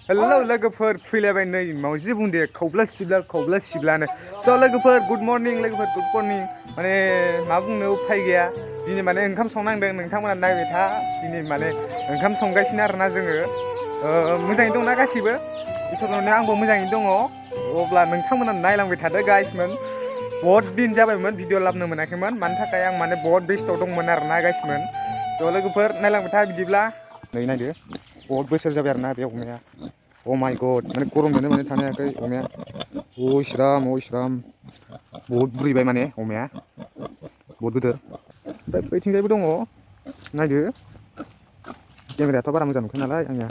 Hello लोगोफोर फैलायबाय नै मावजि बुंदे खौब्ला सिब्लानो स' लोगोफोर गुड मर्निं लोगोफोर गुड मर्निं माने मा बुंनो उफाय गैया दिनै माने ओंखाम संनांदों नोंथांमोना नायबाय था दिनै माने ओंखाम संगासिनो आरोना जोङो मोजाङै दंना गासिबो इसोरनि आंबो मोजाङैनो दङ अब्ला नोंथांमोना नायलांबाय थादो गाइसमोन बहुत दिन जाबायमोन भिडिअ लाबोनो मोनाखैमोन मानि थाखाय आं माने बहुत बेस्थ' दंमोन आरोना गाइसमोन स' लोगोफोर नायलांबाय था बिदिब्ला नै नायदो बहुत बोसोर जाबाय आरोना बे अमाया अ माइ गड माने गरमजोंनो माने थानो हायाखै अमाया अ इस्राम बहुत बुरिबाय माने अमाया बहुत गिदिर ओमफ्राय बैथिंजायबो दङ नायदो केमेरायाथ' बारा मोजां नुखाया नालाय आंनिया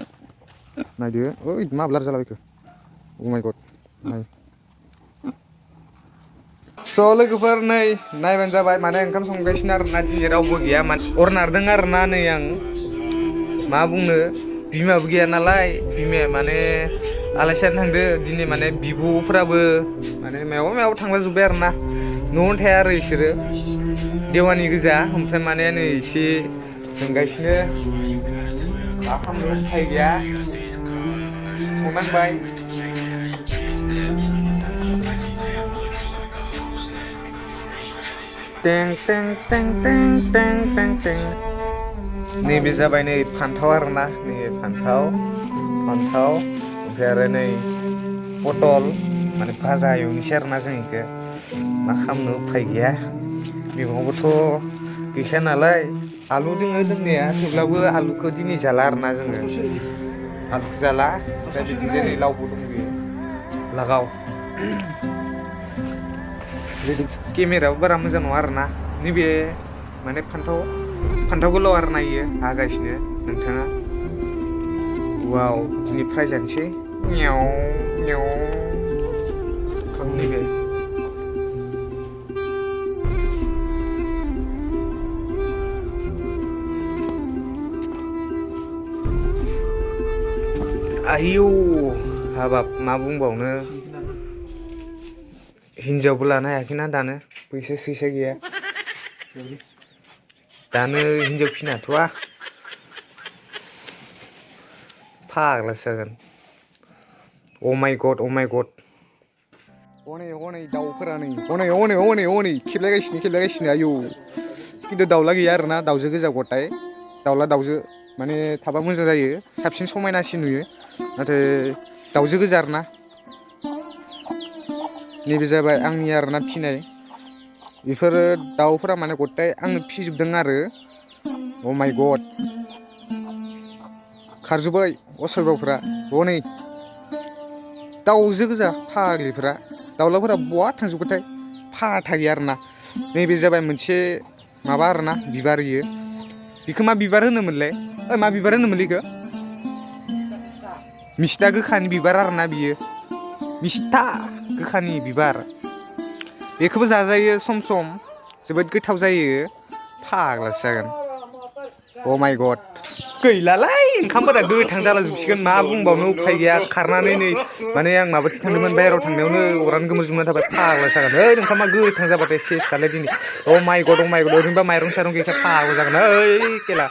नायदो ओइ मा ब्लार जालाबायखो अ माइ गड नाय स' लोगोफोर नै नायबानो जाबाय माने ओंखाम संगासिनो आरोना दिनै रावबो गैया माने अर नारदों आरोना नै आं मा बुंनो बिमाबो गैया नालाय बिमाया माने आलासि जानो थांदो दिनै माने बिब'फोराबो माने मायावबा थांलाजोब्बाय आरोना न'आवनो थाया आरो इसोरो देवानि गोजा ओमफ्राय माने नै इथि संगासिनो मा खालामनो उफाय गैया संनांबाय टें टें टें टें टें टें टें नैबे जाबाय नै फान्थाव आरोना नै फान्थाव ओमफ्राय आरो नै पटल माने भाजा एवनोसै आरोना जों इखो मा खालामनो उफाय गैया मैगङावबोथ' गैखाया नालाय आलु दोङो दोंनाया थेवब्लाबो आलुखौ दिनै जाला आरोना जोङो आलुखौ जाला ओमफ्राय बिथिंजाय नै लावबो दंबोयो लागाव केमेरायाबो बारा मोजां नङा आरोना नैबे माने फान्थाव गोलाव आरोना इयो हागासिनो नोंथाङा वाव दिनै फ्राय जानोसै नैबे आयौ हाबाब मा बुंबावनो हिनजावबो लानो हायाखैना दानो फैसा सैसा गैया दानो हिनजाव फिनो हाथ'आ फाग्लासो जागोन अ माइ गड हनै दाउफोरा नै हनै खेबलायगासिनो आयौ खिन्थु दाउला गैया आरोना दाउजो गोजा गथाय दाउजो माने थाबा मोजां जायो साबसिन समायनासिन नुयो नाथाय दाउजो गोजा आरोना नैबे जाबाय आंनि आरोना फिनाय बेफोरो दाउफोरा माने गथाय आंनो फिजोबदों आरो अ माइ गड खारजोब्बाय असयबावफोरा हनै दाउजो गोजा फाग्लिफोरा दाउलाफोरा बहा थांजोबखोथाय फाथा गैया आरोना नैबे जाबाय मोनसे माबा आरोना बिबार इयो बेखौ मा बिबार होनोमोनलाय मा बिबार होनोमोनलै इखो मिस्था गोखानि बिबार आरोना बियो मिस्था गोखानि बिबार बेखौबो जाजायो सम सम जोबोद गोथाव जायो फाग्लासो जागोन अ माइ गड गैलालै ओंखामफोरा गोथां जालांजोबसिगोन मा बुंबावनो उफाय गैया खारनानै नै माने आं माबाथिं थांदोंमोन बाहेरायाव थांनायावनो अरानो गोमोरजोबना थाबाय फाग्लासो जागोन ओइ ओंखामा गोथां जाबाथाय सेसखालै दिनै अ माइ गड ओरैनोबा माइरं साइरं गैखाया फाग्ला जागोन ओइ केला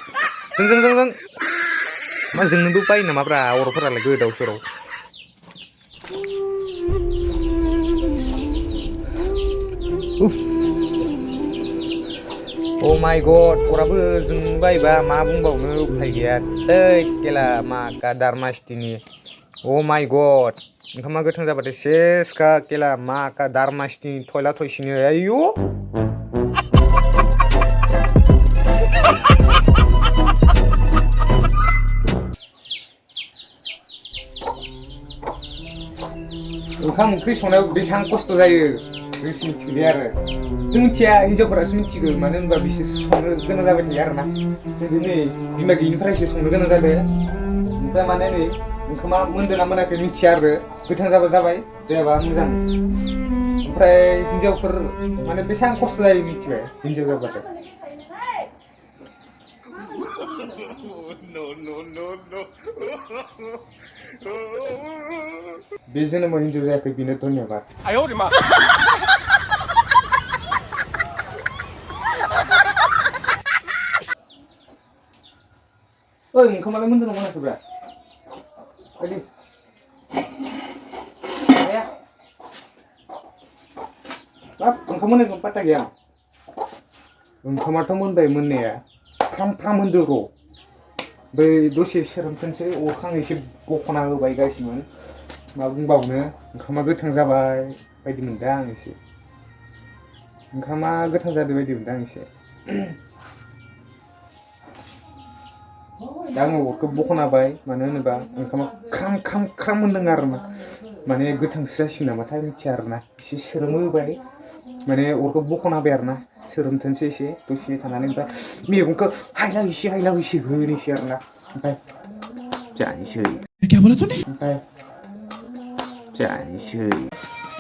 जों मा जोंनोबो बायो नामाब्रा अरफोरालाय गोदाव सोराव अ माइ गड अराबो जोंनो बायोबा मा बुंबावनो उफाय गैया ओइ केला मा गादार मासथिनि अ माइ गड ओंखामा गोथां जाबाथाय सेसखा केला मा गादार मासथिनि थयला थयसिनो आयु ओंखाम ओंख्रि संनायाव बेसेबां खस्थ' जायो जोंसो मिथिगौ आरो जों मिथिया हिनजावफोरासो मिथिगौ मानो होनबा बिसोरसो संनो गोनां जाबाय थायो आरोना जों नै बिमा गैयिनिफ्रायसो संनो गोनां जादों ओमफ्राय माने नै ओंखामा मोनदों ना मोनाखै मिथिया आरो गोथां जाबा जाबाय जायाबा मोजां ओमफ्राय हिनजावफोर माने बेसेबां खस्थ' जायो मिथिबाय हिनजाव जाबाथाय बे जोनोमाव हिनजाव जायाखै बेनो धन्यबाद ओइ ओंखामालाय मोनदों ना मोनाखैब्रा हाब ओंखाम मोननायखौ पात्ता गैया ओंखामाथ' मोनबाय मोननाया फ्राम होनदो र' बै दसे सोरोमथोंसै अरखां एसे बख'ना होबाय गासिमोन मा बुंबावनो ओंखामा गोथां जाबाय बायदि मोनदों आं एसे ओंखामा गोथां जादों बायदि मोनदों आं एसे दा आङो अरखौ बख'ना होबाय मानो होनोबा ओंखामा ख्राम होनदों आरो माने गोथांसो जासिगोन नामाथाय मिथिया आरोना एसे सोरोम होबाय माने अरखौ बख'ना होबाय आरोना सोरोमथोंसै एसे दसे थानानै ओमफ्राय मैगंखौ हायला एसे होनोसै आरोना ओमफ्राय जानोसै ओमफ्राय जानोसै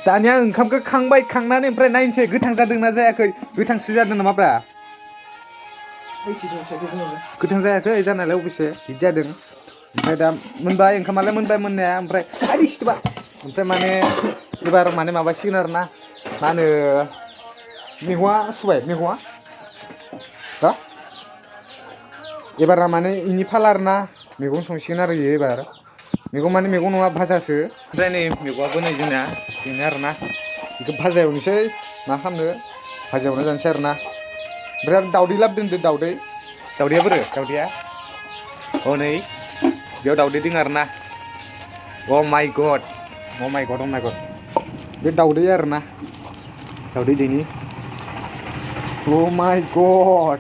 दानिया ओंखामखौ खांबाय खांनानै ओमफ्राय नायनोसै गोथां जादोंना जायाखै गोथांसो जादों नामाब्रा गोथां जायाखै जानायालाय अबयसे बिदि जादों ओमफ्राय दा मोनबाय ओंखामालाय मोनबाय मोननाया ओमफ्राय ओमफ्राय माने एबार माने माबासिगोन आरोना मा होनो मैगङा सुबाय मैगङा हा एबारा माने इनि फाला आरोना मैगं संसिगोन आरो इयो एबार मैगं माने मैगं नङा भाजासो ओमफ्राय नै मैगङाबो नै जोंना बेनो आरोना बेखौ भाजा एवनोसै मा खालामनो भाजा एवना जानोसै आरोना ओमफ्राय दाउदै लाबोदों दाउदैया बोरो दाउदैया हनै बेयाव दाउदै दङ आरोना अ माइ गड बे दाउदै आरोना दाउदै दैनि अ माइ गड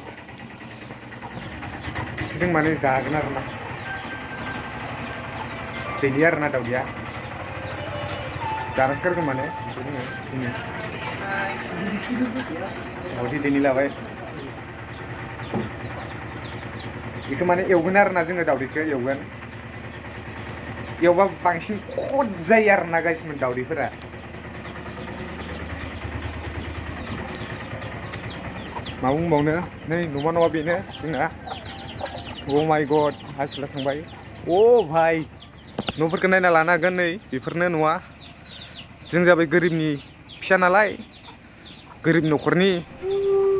जों माने जागोन आरोना दैनि आरोना दाउदैया जानासो गारगोन माने दाउदै दैनि लाबाय बेखौ माने एवगोन आरोना जोङो दाउदैखौ एवबा बांसिन खद जायो आरोना गासिमोन दाउदैफोरा मा बुंबावनो नै न'मा न'आ बेनो जोंना अ माइ गड हासुला थांबाय अ भाइ न'फोरखौ नायना लानो हागोन नै बेफोरनो न'आ जों जाबाय गोरिबनि फिसा नालाय गोरिब न'खरनि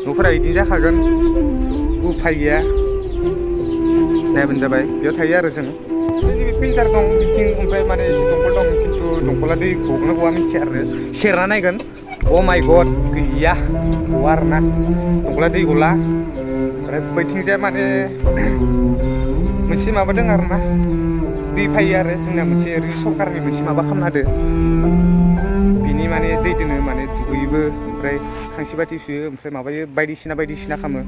न'फोरा बिदिनो जाखागोन उफाय गैया नायबानो जाबाय बेयाव थायो आरो जों फिल्टार दं बिथिं ओमफ्राय माने दंखल दं खिन्थु दंखला दै गगोना गवा मिथिया आरो सेरना नायगोन अ माइ गड गैया गवा आरोना दंखला दै गला ओमफ्राय बैथिंजाय माने मोनसे माबा दं आरोना दै फैयो आरो जोंना मोनसे ओरैनो सरकारनि मोनसे माबा खालामना होदो बिनि माने दै दोनो माने दुगैयोबो ओमफ्राय खांसि बाथि सुयो ओमफ्राय माबायो बायदिसिना खालामो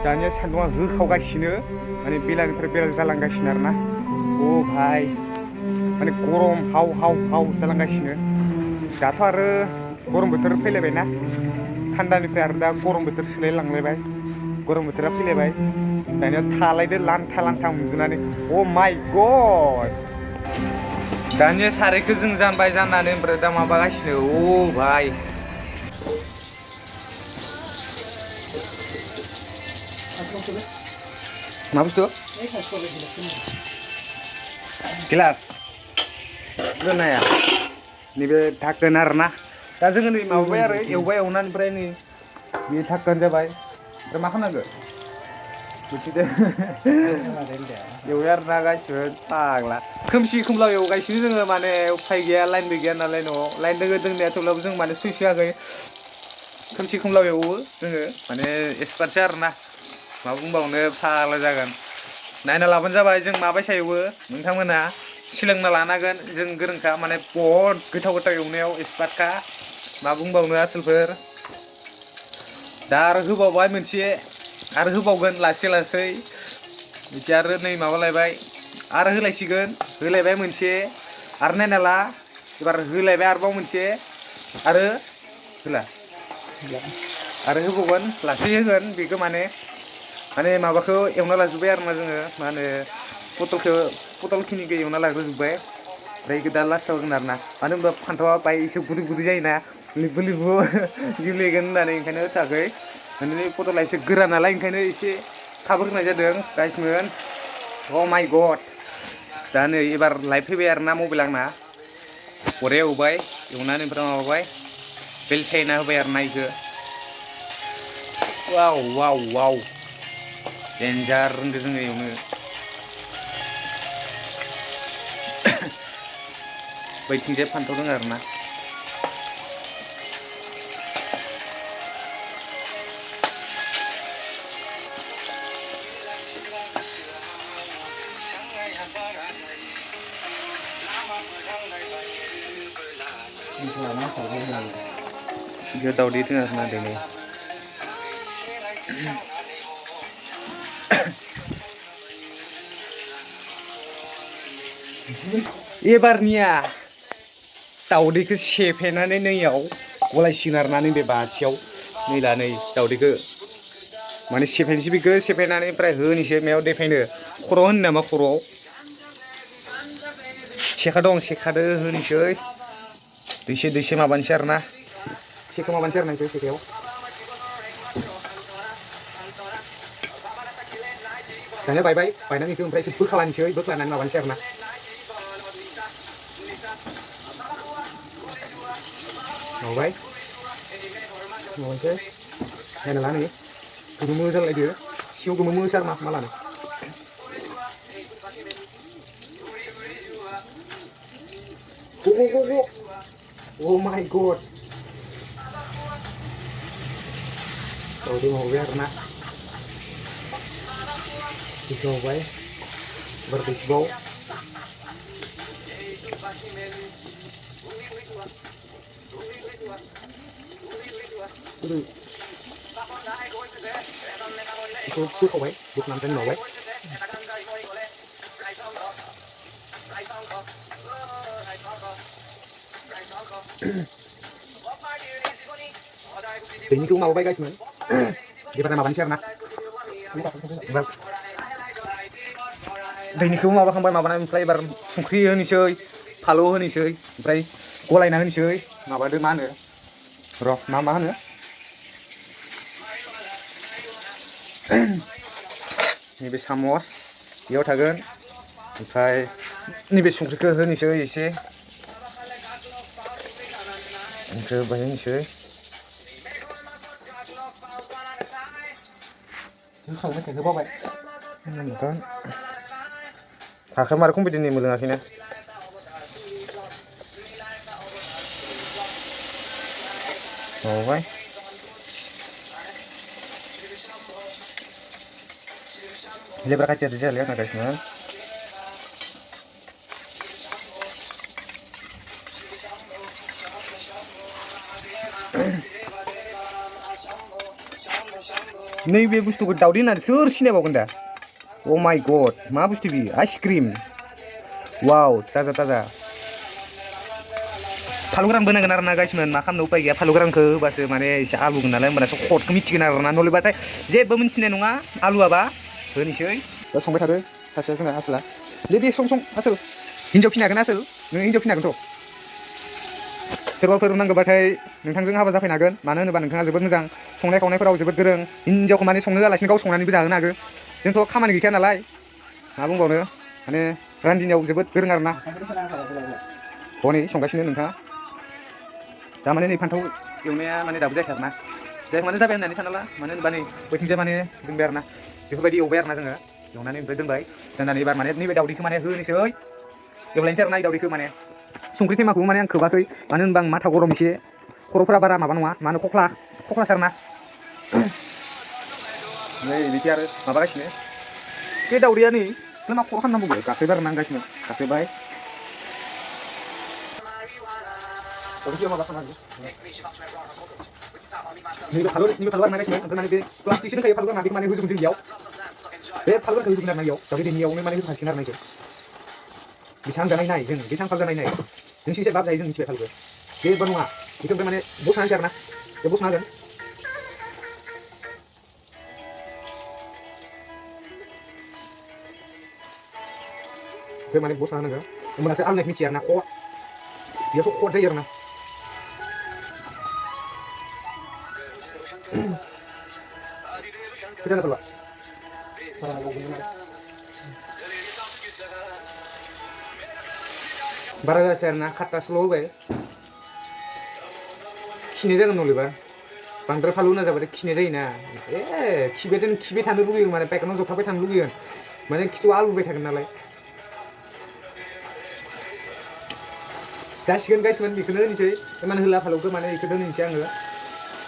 दानिया सान्दुङा होखावगासिनो माने बेलानिफ्राय बेला जालांगासिनो आरोना अ भाइ माने गरम हाव जालांगासिनो दाथ' आरो गरम बोथोर फैलायबायना थान्दानिफ्राय आरो दा गरम बोथोर सोलायलांलायबाय गरम बोथोरा फैलायबाय दानिया थालायदो लान्था उन्दुनानै अ माइ गड दानिया सारायखौ जों जानबाय जाननानै ओमफ्राय दा माबागासिनो अ भाइ मा बुस्थु गिलास दोननाया नैबे धाकोन आरोना दा जोङो नै माबाबाय आरो एवबाय एवनानै ओमफ्राय नै बे धाकोन जाबाय ओमफ्राय मा खालामनांगौ एवबाय आरोना गासिबो फाग्ला खोमसि खोमलाव एवगासिनो जोङो माने उफाय गैया लाइनबो गैया नालाय न'आव लाइन दोङो दोंनाया थेवब्लाबो जों माने सुइस होआखै खोमसि खोमलाव एवो जोङो माने एक्सपार्टसो आरोना मा बुंबावनो फाग्ला जागोन नायना लाबानो जाबाय जों माबायसा एवो नोंथांमोना सोलोंना लानांगोन जों गोरोंखा माने बहुद गोथाव एवनायाव एक्सपार्टखा मा बुंबावनो आसोलफोर दा आरो होबावबाय मोनसे आरो होबावगोन लासै बिदि आरो नै माबालायबाय आरो होलायबाय मोनसे आरो नायना ला एबार होलायबाय आरोबाव मोनसे आरो होला आरो होबावगोन लासै होगोन बेखौ माने माबाखौ एवना लाजोब्बाय आरोना जोङो मा होनो पटलखिनिखौ एवना लाग्रोजोब्बाय ओमफ्राय दा लास्टाव होगोन आरोना मानो होनबा फान्थावआ बाय एसे गुरै जायोना लिबु गेब्लेगोन होननानै ओंखायनो होथाखै माने पटला एसे गोरा नालाय ओंखायनो एसे थाब होनाय जादों गाइसमोन अ माइ गड दा नै एबार लाइभ फैबाय आरोना मबाइल आंना अरे एवबाय एवनानै ओमफ्राय माबाबाय बेलथायना होबाय आरोना इखौ वाव देन्जार रोंदो जोङो एवनो बैथिंजाय फान्थाव दङ आरोना Dia daudi itu nggak ada nih. Ebarनिया दाउदैखौ सेफेनानै नैयाव गलायसिगोन आरोना नैबे बाथियाव नै ला नै दाउदैखौ माने सेफायनोसै बेखौ सेफायनानै ओमफ्राय होनोसै मायाव देफायनो खर' होनो नामा खर'आव सेखा दं सेखादो होनोसै दैसे दैसे माबानोसै आरोना सेखा माबानोसै आरोना बेखौ सेखायाव दानिया बायबाय बायनानै बेखौ ओमफ्राय एसे बोख्लानोसै बोख्लानानै माबानोसै आरोना माबाय माबानोसै नायना ला नै गोमो जालायदो सिङाव गोमो मोसार मा लानो Oh my god daudi mabaय आरोना dicobaय berdisbau itu kau baik buat nanti mau baik ini tuh mau baik guys men dia pada makan siapa nak ini tuh mau makan makan oमफ्राय bar संख्रि होनोसै फालौ होनोसै ओमफ्राय गलायना होनोसै माबादो मा होनो र' मा होनो नैबे सामस बेयाव थागोन ओमफ्राय नैबे संख्रिखौ होनोसै एसे ओमफ्राय बाहाय होनोसै संबाय थायो बावबाय नोंथां थाखो मार कम्पिटिनि मोलोङाखैना माबाबाय lebar kaca aja lihat guys man नैबे बुस्थुखौ दाउदै होननानै सोर सिनायबावगोन दा oh my god मा बुस्थु बि आइसक्रिम वाव ताजा ताजा फालु गोरान बोनांगोन आरोना गाइसमोन मा खालामनो उपाय गैया फालु गोरानखौ होबासो माने एसे आलुगोन नालाय होमबानासो खदखौ मिथिगोन आरोना नलेबाथाय जेबो मिथिनाय नङा आलुआबा होनोसै दा संबाय थादो सासेया जोंना आसोला दे सं आसोल हिन्जाव फिनो हागोन आसोल नों हिन्जाव फिनो हागोनथ' सोरबाफोर नांगौबाथाय नोंथांजों हाबा जाफैनो हागोन मानो होनोबा नोंथाङा जोबोद मोजां संनाय खावनायफोराव जोबोद गोरों हिन्जावखौ माने संनो जालासिनो गाव संनानैबो जाहोनो हागोन जोंथ' खामानि गैखाया नालाय मा बुंबावनो माने रान्दिनियाव जोबोद गोरों आरोना हनै संगासिनो नोंथाङा दा माने नै फान्थाव एवनाया माने दाबो जायाखै आरोना माने जाबाय होननानै सानना ला मानो होनबा नै बैथिंजाय माने दोनबाय आरोना बेफोरबायदि एवबाय आरोना जोङो एवनानै ओमफ्राय दोनबाय दोननानै एबार माने नैबे दाउदैखौ माने होनोसै एवलायनोसै आरोना दाउदैखौ माने संख्रि थेमाखौबो माने आं खोबाखै मानो होनबा आं माथा गरम एसे खर'फोरा बारा माबा नङा मा होनो खख्लासारना नै बिदि आरो माबागासिनो बे दाउदैया नै मा खर' खालामनांगौ गाखोबाय आरोना गासिनो गाखोबाय नैबे फालु आरोना गासिनो ओमफ्राय माने बे प्लास्टिकसो दंखायो फालु आरोना बेखौ माने होजोबनोसै इयाव बे फालु गोरानखौ होजोबगोन आरोना इयाव दाउदै दैनियावनो माने होखासिगोन आरोना इखौ बेसेबां जानाय नाय जों बेसेबां फाल जानाय नाय नोंसि एसे बाब जायो जों मिथिबाय फालुखौ जेबो नङा बेखौ ओमफ्राय माने बसना होनोसै आरोना बे बसना होगोन ओमफ्राय माने बसना होनांगौ होमबासो आलुनायखौ मिथियो आरोना बेयावसो खद जायो आरोना kita nggak बारा जासै आरोना खाटा स्ल' होबाय खिनाय जागोन नलेबा बांद्राय फालु होना जाबाथाय खिनाय जायोना खिबाय थानो लुगैयो माने पायखानाव जथाबबाय थानो लुगैगोन माने खिथुआव आलुबाय थागोन नालाय जासिगोन गाइसमोन बेखौनो होनोसै माने होला फालौखौ माने बेखौ दोननोसै आङो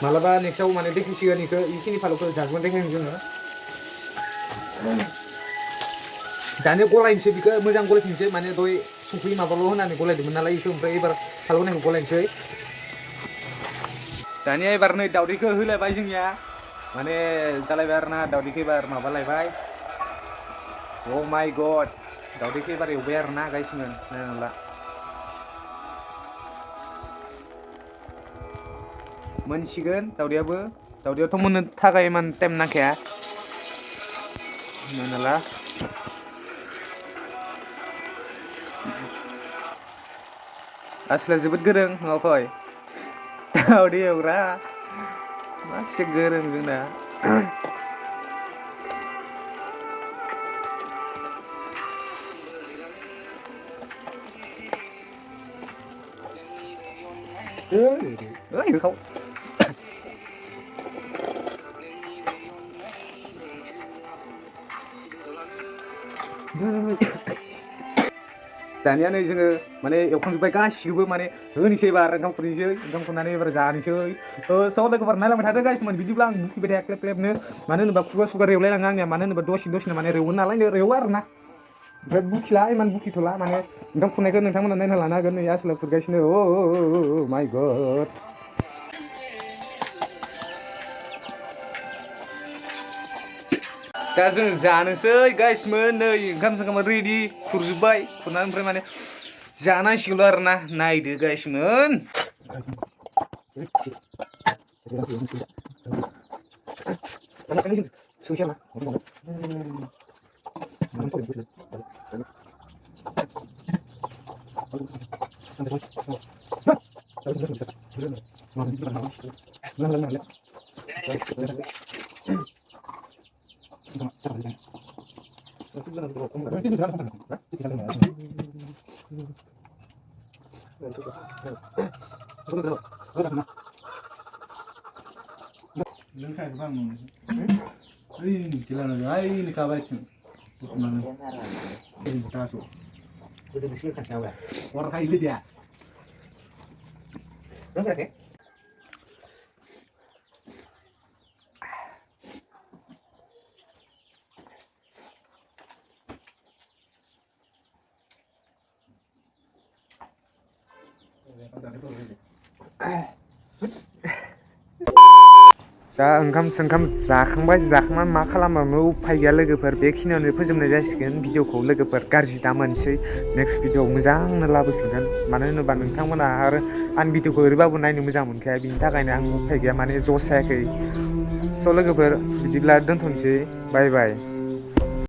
मालाबा नेक्स्टआव माने देखायसिगोन बेखौ बेखिनि फालौखौ जागोन देखायनो जोङो दानिया गलायनोसै बेखौ मोजां गलायफिनसै माने दय संख्रि माबाल' होनानै गलायदोंमोन नालाय बेखौ ओमफ्राय एबार फालौ होनायखौ गलायनोसै दानिया एबार नै दावदैखौ होलायबाय जोंनिया माने जालायबाय आरोना दावदैखौ एबार माबालायबाय अ माय गड दावदैखौ एबार एवबाय आरोना गाइसमोन नायनांला मोनसिगोन दावदैयाथ' मोननो थाखाय इमान टाइम नांखाया नायनांला आसोला जोबोद गोरों माबाखै दावदै एवग्रा मासे गोरों जोंनाเขาदानिया नै जोङो माने एवखांजोब्बाय गासिखौबो माने होनोसै एबार ओंखाम खुरनानै एबार जानोसै स' लोगोफोर नायलांबाय थादो गाइसमोन बिदिब्ला आं बुखिबाय थाया क्लेब क्लेबनो मानो होनोबा खुगा रेवलायलाङो आंनिया मानो होनोबा दसेनो माने रेवो नालाय रेवो आरोना ओमफ्राय बुखिला इमान बुखिथ'ला माने ओंखाम खुरनायखौ नोंथांमोना नायना लानो हागोन नै आसोला खुरगासिनो अ माय गड दा जों जानोसै गाइसमोन नै ओंखाम रेडि खुरजोब्बाय खुरनानै ओमफ्राय माने जानांसिगौल' आरोना नायदो गाइसमोन दा ओंखाम जाखांनानै मा खालामबावनो उफाय गैया लोगोफोर बेखिनियावनो फोजोबनाय जासिगोन भिडिअखौ लोगोफोर गाज्रि दा मोनसै नेक्स्ट भिडिअआव मोजांनो लाबोफिनगोन मानो होनोबा नोंथांमोना आरो आं भिडिअखौ ओरैबाबो नायनो मोजां मोनखाया बिनि थाखायनो आं उफाय गैया माने जस जायाखै स' लोगोफोर बिदिब्ला दोनथ'नोसै बाय बाय